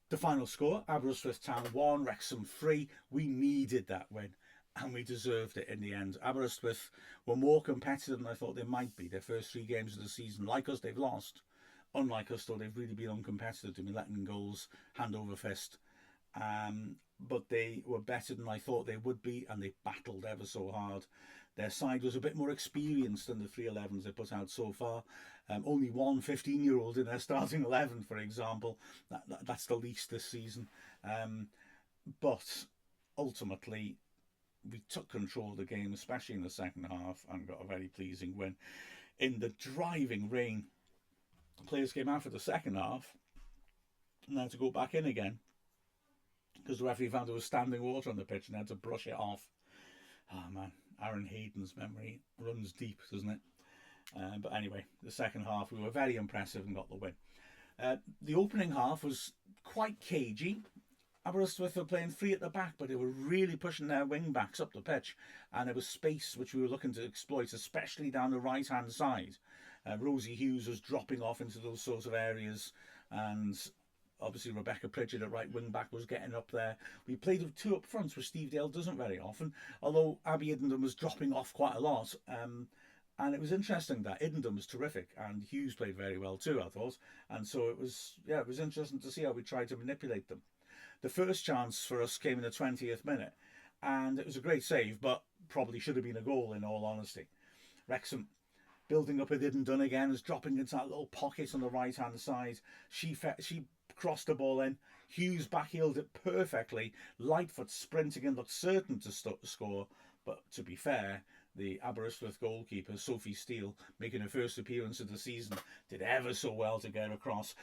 The final score, Aberystwyth Town 1, Wrexham 3. We needed that win and we deserved it in the end. Aberystwyth were more competitive than I thought they might be. Their first 3 games of the season, like us, they've lost. Unlike us, though, they've really been uncompetitive. They've been letting goals hand over fist. But they were better than I thought they would be, and they battled ever so hard. Their side was a bit more experienced than the 311s they put out so far. Only one 15-year-old in their starting 11, for example. That's the least this season. But ultimately, we took control of the game, especially in the second half, and got a very pleasing win. In the driving rain, the players came out for the second half and had to go back in again because the referee found there was standing water on the pitch and had to brush it off. Oh man, Aaron Hayden's memory runs deep, doesn't it? But anyway, the second half we were very impressive and got the win. The opening half was quite cagey. Aberystwyth were playing 3 at the back, but they were really pushing their wing backs up the pitch, and there was space which we were looking to exploit, especially down the right hand side. Rosie Hughes was dropping off into those sorts of areas, and obviously Rebecca Pritchard at right wing back was getting up there. We played with 2 up fronts, which Steve Dale doesn't very often, although Abby Iddenden was dropping off quite a lot. And it was interesting that Iddenden was terrific and Hughes played very well too, I thought. And so it was interesting to see how we tried to manipulate them. The first chance for us came in the 20th minute, and it was a great save, but probably should have been a goal in all honesty. Wrexham building up with Iddenden again, is dropping into that little pocket on the right hand side. She crossed the ball in. Hughes backheeled it perfectly. Lightfoot sprinting in, looked certain to score, but to be fair, the Aberystwyth goalkeeper, Sophie Steele, making her first appearance of the season, did ever so well to get across.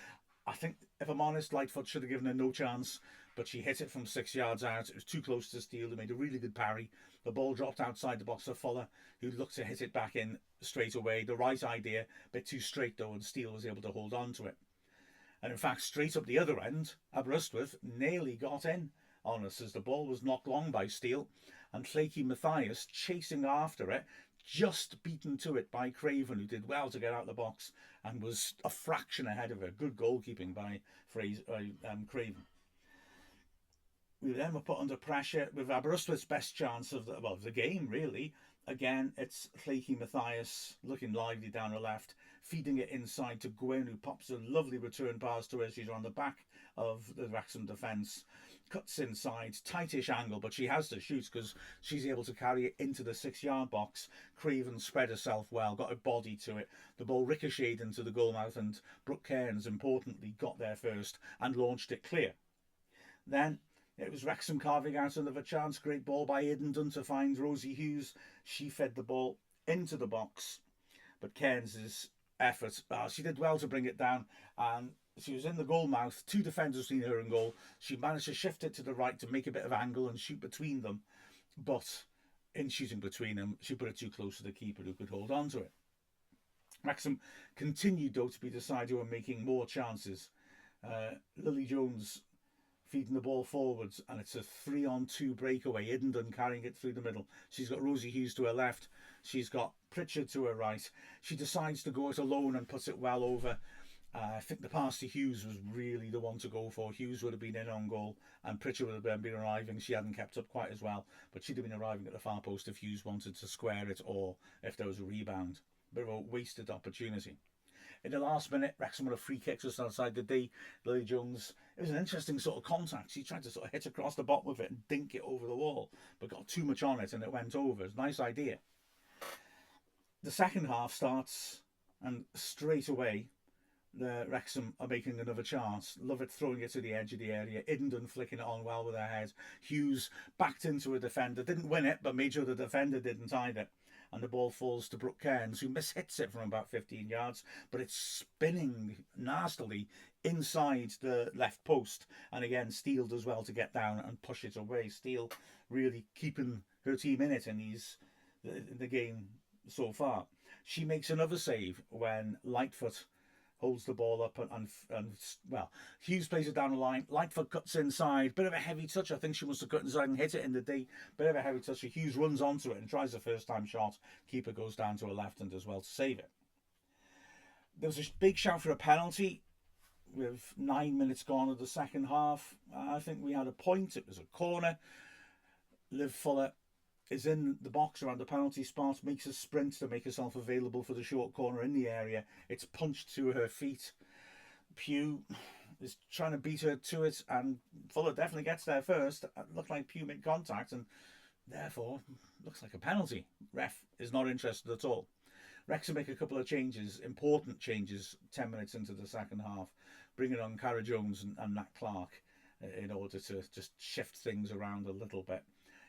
I think, if I'm honest, Lightfoot should have given her no chance, but she hit it from 6 yards out. It was too close to Steele. They made a really good parry. The ball dropped outside the box for Fuller, who looked to hit it back in straight away. The right idea, a bit too straight though, and Steele was able to hold on to it. And in fact, straight up the other end, Aberystwyth nearly got in on us as the ball was knocked long by Steele, and Llaki Matthias chasing after it, just beaten to it by Craven, who did well to get out of the box and was a fraction ahead of her. Good goalkeeping by Craven. We then were put under pressure with Aberystwyth's best chance of the game, really. Again, it's Llaki Matthias looking lively down the left, feeding it inside to Gwyn, who pops a lovely return pass to her. She's on the back of the Wrexham defence, cuts inside, tightish angle, but she has to shoot because she's able to carry it into the 6-yard box. Craven spread herself well, got a body to it. The ball ricocheted into the goalmouth, and Brooke Cairns, importantly, got there first and launched it clear. Then it was Wrexham carving out another chance. Great ball by Iddenden to find Rosie Hughes. She fed the ball into the box, but Cairns' effort, she did well to bring it down, and she was in the goal mouth. 2 defenders between her and goal. She managed to shift it to the right to make a bit of angle and shoot between them, but in shooting between them, she put it too close to the keeper, who could hold on to it. Wrexham continued though to be decided on making more chances. Lily Jones feeding the ball forwards, and it's a 3-on-2 breakaway. Iddenden carrying it through the middle. She's got Rosie Hughes to her left. She's got Pritchard to her right. She decides to go it alone and puts it well over. I think the pass to Hughes was really the one to go for. Hughes would have been in on goal, and Pritchard would have been arriving. She hadn't kept up quite as well, but she'd have been arriving at the far post if Hughes wanted to square it, or if there was a rebound. Bit of a wasted opportunity. In the last minute, Wrexham with a free kick just outside the D. Lily Jones, it was an interesting sort of contact. She tried to sort of hit across the bottom of it and dink it over the wall, but got too much on it and it went over. It's a nice idea. The second half starts, and straight away, the Wrexham are making another chance. Lovett throwing it to the edge of the area. Iddenden flicking it on well with her head. Hughes backed into a defender. Didn't win it, but made sure the defender didn't hide it. And the ball falls to Brooke Cairns, who mishits it from about 15 yards, but it's spinning nastily inside the left post. And again, Steele does well to get down and push it away. Steele really keeping her team in it in the game so far. She makes another save when Lightfoot holds the ball up and Hughes plays it down the line. Lightfoot cuts inside, bit of a heavy touch. I think she must have cut inside and hit it in the D. Bit of a heavy touch. Hughes runs onto it and tries the first time shot. Keeper goes down to her left and does well to save it. There was a big shout for a penalty. with 9 minutes gone of the second half. I think we had a point. It was a corner. Liv Fuller is in the box around the penalty spot, makes a sprint to make herself available for the short corner in the area. It's punched to her feet. Pugh is trying to beat her to it, and Fuller definitely gets there first. It looked like Pugh made contact, and therefore looks like a penalty. Ref is not interested at all. Wrexham make a couple of changes, important changes, 10 minutes into the second half, bringing on Cara Jones and Nat Clark in order to just shift things around a little bit.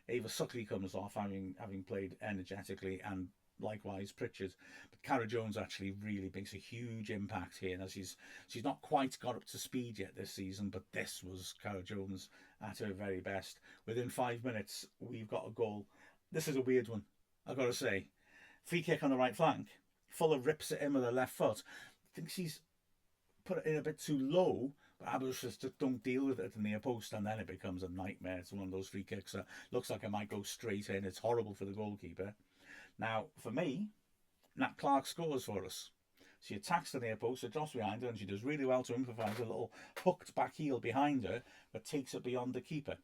Ava Suckley comes off, having played energetically, and likewise Pritchard. But Cara Jones actually really makes a huge impact here. Now she's not quite got up to speed yet this season, but this was Cara Jones at her very best. Within 5 minutes, we've got a goal. This is a weird one, I've got to say. Free kick on the right flank. Fuller rips it in with her left foot. I think she's put it in a bit too low, but Aberystwyth just don't deal with it at the near post, and then it becomes a nightmare. It's one of those free kicks that looks like it might go straight in. It's horrible for the goalkeeper. Now, for me, Nat Clark scores for us. She attacks the near post, it drops behind her, and she does really well to improvise a little hooked back heel behind her, but takes it beyond the keeper.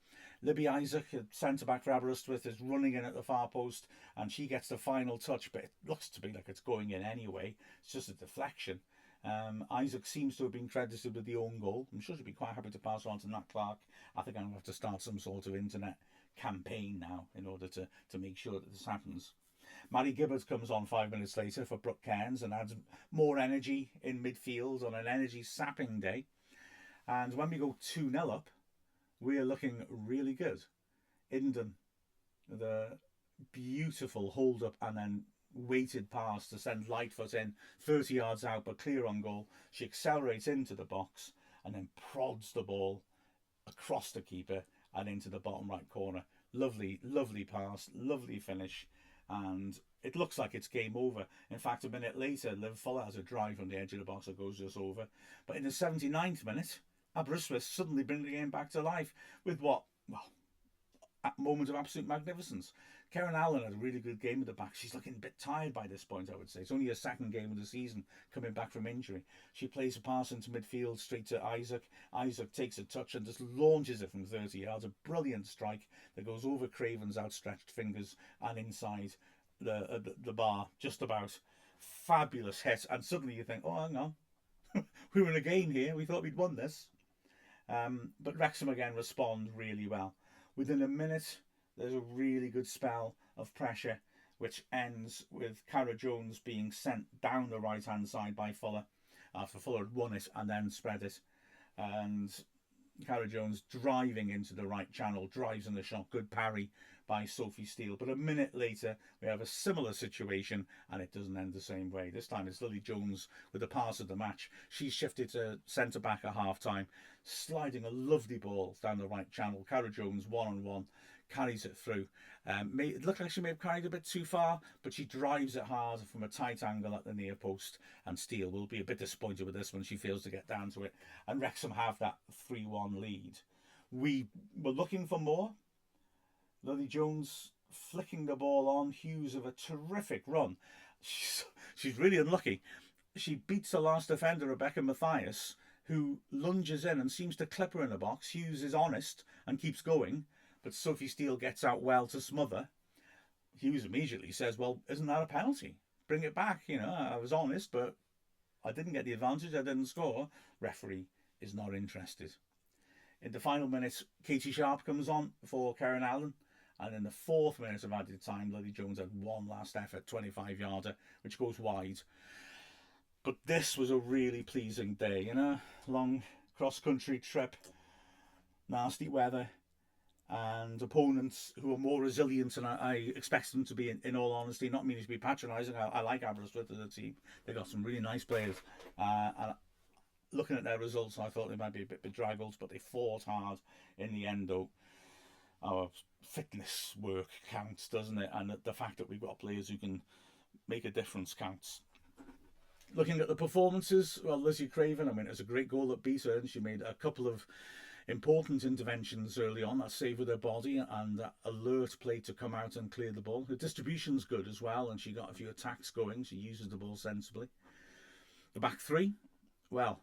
Libby Isaac, centre-back for Aberystwyth, is running in at the far post, and she gets the final touch, but it looks to be like it's going in anyway. It's just a deflection. Isaac seems to have been credited with the own goal. I'm sure she'll be quite happy to pass on to Nat Clark. I think I'm going to have to start some sort of internet campaign now in order to make sure that this happens. Maddie Gibbard comes on 5 minutes later for Brooke Cairns and adds more energy in midfield on an energy-sapping day. And when we go 2-0 up, we're looking really good. Inden, the beautiful hold-up and then weighted pass to send Lightfoot in 30 yards out but clear on goal. She accelerates into the box and then prods the ball across the keeper and into the bottom right corner. Lovely, lovely pass, lovely finish. And it looks like it's game over. In fact, a minute later, Liv Fuller has a drive from the edge of the box that goes just over. But in the 79th minute, Aberystwyth suddenly bring the game back to life with what? Well, a moment of absolute magnificence. Karen Allen had a really good game at the back. She's looking a bit tired by this point, I would say. It's only her second game of the season, coming back from injury. She plays a pass into midfield straight to Isaac. Isaac takes a touch and just launches it from 30 yards. A brilliant strike that goes over Craven's outstretched fingers and inside the bar, just about. Fabulous hit. And suddenly you think, oh, hang on. We were in a game here. We thought we'd won this. But Wrexham again respond really well. Within a minute, there's a really good spell of pressure, which ends with Cara Jones being sent down the right-hand side by Fuller after Fuller had won it and then spread it. And Cara Jones driving into the right channel, drives in the shot, good parry by Sophie Steele. But a minute later, we have a similar situation and it doesn't end the same way. This time it's Lily Jones with the pass of the match. She's shifted to centre-back at half-time, sliding a lovely ball down the right channel. Cara Jones, one-on-one, carries it through. It looked like she may have carried a bit too far, but she drives it hard from a tight angle at the near post, and Steele will be a bit disappointed with this when she fails to get down to it. And Wrexham have that 3-1 lead. We were looking for more. Lily Jones flicking the ball on. Hughes of a terrific run. She's really unlucky. She beats the last defender, Rebecca Mathias, who lunges in and seems to clip her in the box. Hughes is honest and keeps going, but Sophie Steele gets out well to smother. Hughes immediately says, well, isn't that a penalty? Bring it back. You know, I was honest, but I didn't get the advantage. I didn't score. Referee is not interested. In the final minutes, Katie Sharp comes on for Karen Allen. And in the 4th minute of added time, Lily Jones had one last effort, 25-yarder, which goes wide. But this was a really pleasing day, you know, long cross-country trip, nasty weather, and opponents who are more resilient than I expect them to be, in all honesty, not meaning to be patronising. I like Aberystwyth as a team. They got some really nice players. And looking at their results, I thought they might be a bit bedraggled, but they fought hard in the end, though. Our fitness work counts, doesn't it? And the fact that we've got players who can make a difference counts. Looking at the performances, well, Lizzie Craven, I mean, it's a great goal that beat her, and she made a couple of important interventions early on, that save with her body and that alert play to come out and clear the ball. Her distribution's good as well, and she got a few attacks going. She uses the ball sensibly. The back three, well,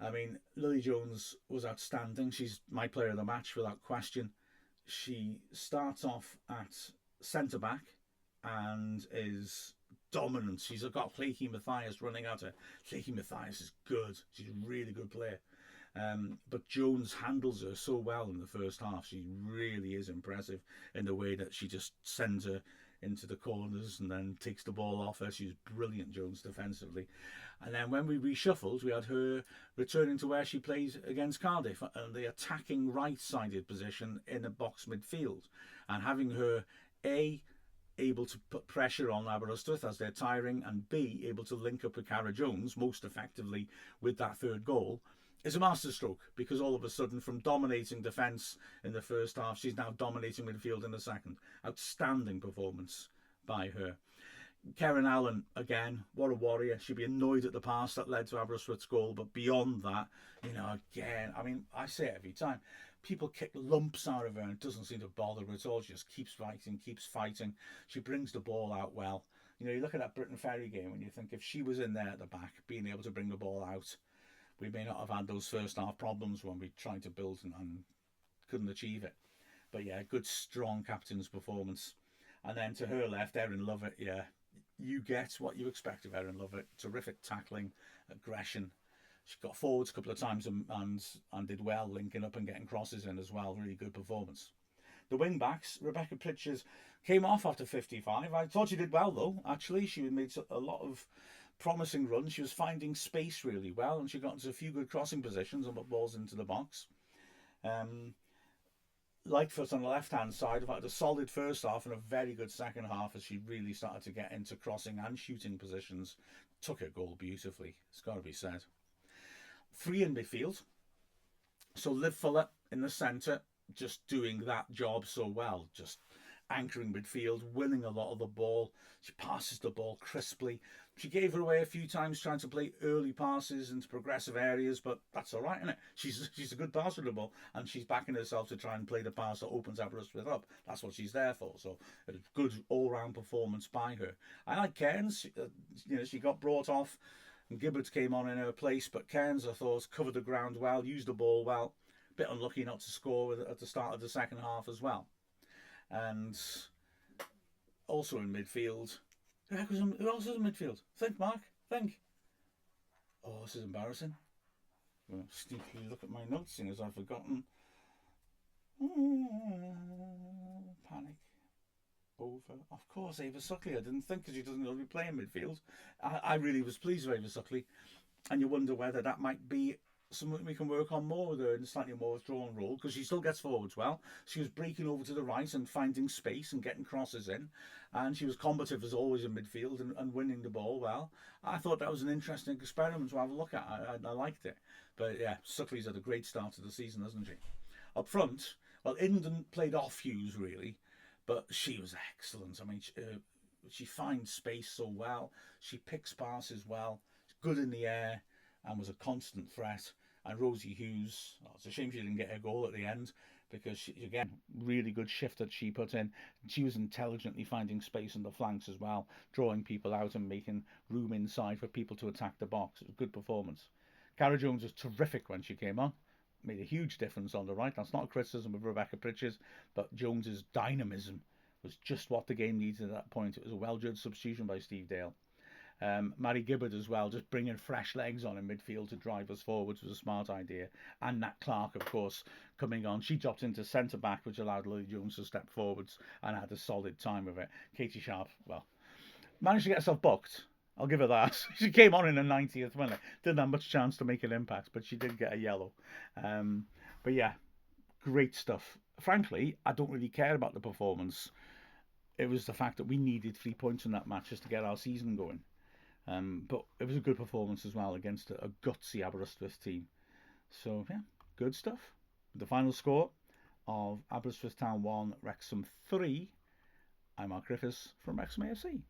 I mean, Lily Jones was outstanding. She's my player of the match without question. She starts off at centre back and is dominant. She's got Flaky Matthias running at her. Flaky Matthias is good. She's a really good player. But Jones handles her so well in the first half. She really is impressive in the way that she just sends her into the corners and then takes the ball off her. She's brilliant, Jones, defensively. And then when we reshuffled, we had her returning to where she plays against Cardiff, and the attacking right-sided position in the box midfield, and having her able to put pressure on Aberystwyth as they're tiring, and B, able to link up with Cara Jones most effectively with that third goal, is a masterstroke, because all of a sudden, from dominating defence in the first half, she's now dominating midfield in the second. Outstanding performance by her. Karen Allen, again, what a warrior. She'd be annoyed at the pass that led to Aberystwyth's goal, but beyond that, again, I mean, I say it every time, people kick lumps out of her and it doesn't seem to bother her at all. She just keeps fighting. She brings the ball out well. You look at that Britain Ferry game and you think if she was in there at the back, being able to bring the ball out, we may not have had those first half problems when we tried to build and couldn't achieve it. But yeah, good, strong captain's performance. And then to her left, Erin Lovett, yeah, you get what you expect of Erin Lovett. Terrific tackling, aggression. She got forwards a couple of times and did well, linking up and getting crosses in as well. Really good performance. The wing backs, Rebecca Pritchard came off after 55. I thought she did well though, actually. She made a lot of promising runs. She was finding space really well, and she got into a few good crossing positions and put balls into the box. Lightfoot on the left-hand side had a solid first half and a very good second half as she really started to get into crossing and shooting positions. Took her goal beautifully, it's got to be said. 3 in midfield. So Liv Fuller in the centre, just doing that job so well, just anchoring midfield, winning a lot of the ball. She passes the ball crisply. She gave her away a few times trying to play early passes into progressive areas, but that's all right, isn't it? She's a good passer of the ball, and she's backing herself to try and play the pass that opens Aberystwyth up. That's what she's there for. So a good all-round performance by her. I like Cairns. She got brought off, and Gibbard came on in her place, but Cairns, I thought, covered the ground well, used the ball well. Bit unlucky not to score at the start of the second half as well. And also in midfield, who else was in midfield? Think, Mark, think. Oh, this is embarrassing. I'm going to sneakily look at my notes, seeing as I've forgotten. Panic. Over. Of course, Ava Suckley. I didn't think, because she doesn't really play in midfield. I really was pleased with Ava Suckley. And you wonder whether that might be something we can work on more with her in a slightly more withdrawn role, because she still gets forwards well. She was breaking over to the right and finding space and getting crosses in, and she was combative as always in midfield and winning the ball well. I thought that was an interesting experiment to have a look at. I liked it. But yeah, Suckley's had a great start to the season, hasn't she? Up front, well, Inden played off Hughes really, but she was excellent. I mean, she finds space so well. She picks passes well. She's good in the air and was a constant threat. And Rosie Hughes, it's a shame she didn't get her goal at the end, because she, again, really good shift that she put in. She was intelligently finding space on the flanks as well, drawing people out and making room inside for people to attack the box. It was a good performance. Cara Jones was terrific when she came on. Made a huge difference on the right. That's not a criticism of Rebecca Pritchard, but Jones's dynamism was just what the game needed at that point. It was a well-judged substitution by Steve Dale. Mary Gibbard as well, just bringing fresh legs on in midfield to drive us forwards was a smart idea. And Nat Clark, of course, coming on. She dropped into centre back, which allowed Lily Jones to step forwards and had a solid time of it. Katie Sharp, well, managed to get herself booked. I'll give her that. She came on in the 90th minute. Didn't have much chance to make an impact, but she did get a yellow. But yeah, great stuff. Frankly, I don't really care about the performance. It was the fact that we needed 3 points in that match just to get our season going. But it was a good performance as well against a gutsy Aberystwyth team. So yeah, good stuff. The final score of Aberystwyth Town 1, Wrexham 3. I'm Mark Griffiths from Wrexham AFC.